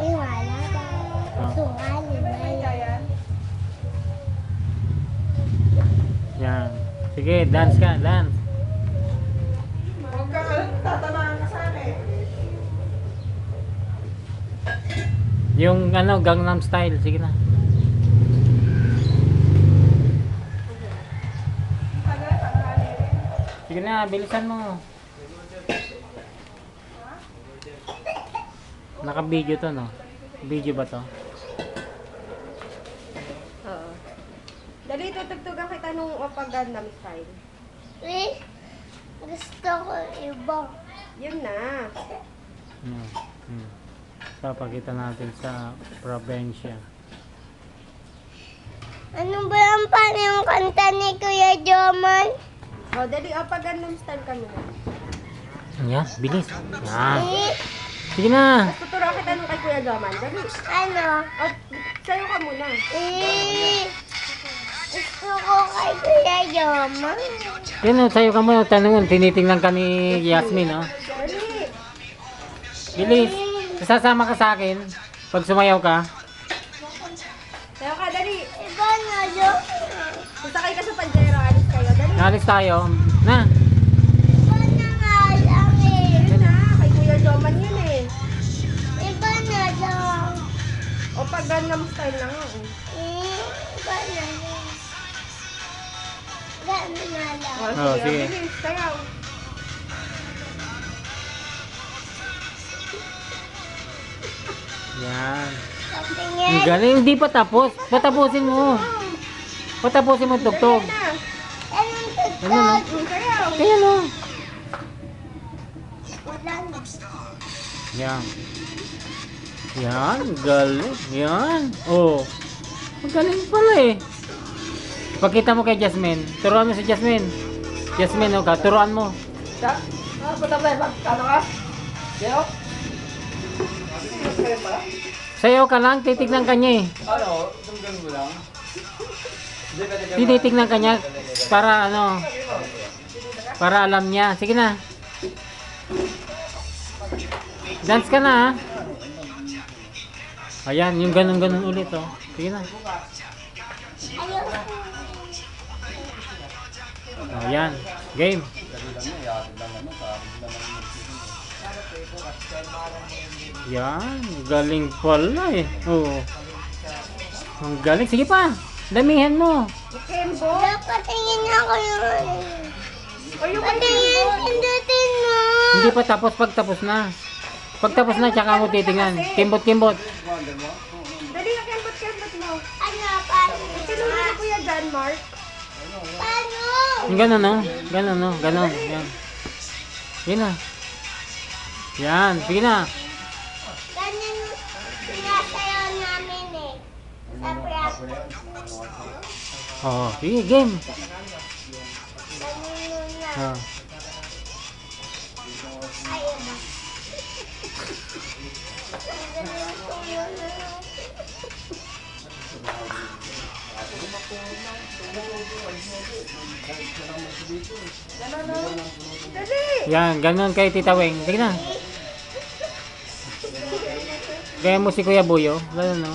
Wala ba? Sumali ba yan? Yan. Sige, dance ka, dance. Huwag ka tatamaan ka sa akin. Yung ano, Gangnam Style, sige na. Sige na, bilisan mo. Naka-video to, no? Video ba to? Oo. Dali, tutugtugan kita nung Gangnam Style. Eh, gusto ko iba. Yun na. Papakita natin sa probinsya. Ano ba ang paano yung kanta ni Kuya Joman? O, dali, Gangnam Style kami na. Yan, bilis. Yan. Eh, Sige na. Tuturuan kita nung kay Kuya Gaman. Dali. ano? O, sayo ka muna. Eh, gusto ko kay Kuya Joman. Yan o, sayo ka mo. Tanungan, tinitingnan ka ni Yasmin, oh. Dali. Bilis. Sasama ka sa akin pag sumayaw ka. Sayo ka, dali. Iba na yun. Sasakay ka sa Pajero. Alis kayo. Dali. Alis tayo. Na. Iba na nga lang eh. Yun na. Kay Kuya Joman yun eh. Iba na lang. O, Gangnam Style na nga. Iba na lang. Gano'n na lang. O, Oh, sige. sige. Bilis, sayaw. Yan. Ang Patingin. galing. Hindi pa tapos. Patapusin mo. Patapusin mo tugtog. Yan na. Anong Ano na? tugtog? Sayaw. Kaya no. Wala na. Yan. Yan. Galing. Yan. Oh. Ang galing pala eh. Pakita mo kay Jasmine. Turuan mo si Jasmine. Jasmine, oh, turuan mo. Punta tayo ba? Kano ka? Yo? Sayaw ka lang, titignan ka niya eh. Ano? Tunggan mo lang? Tinitignan ka niya para ano, para alam niya. Sige na. Dance ka na ha. Ayan, yung ganun-ganun ulit oh. Sige na. Ayan, game. Yan, galing pala eh. Oo. Ang galing. Sige pa. Damihan mo. Kembo. Patingin ako yung O, yung patingin, pindutin mo. Hindi pa tapos pag tapos na. Pag tapos na, tsaka mo titingnan. Kimbot-kimbot. Dali na kembot-kembot mo. Ano, paano? Sinunod ni Kuya John Mark. Paano? Yung ganun no? Ganun no? Ganun. Yan. Sige na. Yan. Sige na. Ganyan sinasayaw namin eh. Sa practice. Oo. Sige, game. Ganyan na. Oh. Ayaw ba? Ganyan ko yun. Dali. Yan. Ganun kay Tita Weng. Sige na. Gaya mo si Kuya Buyo. Ganun no?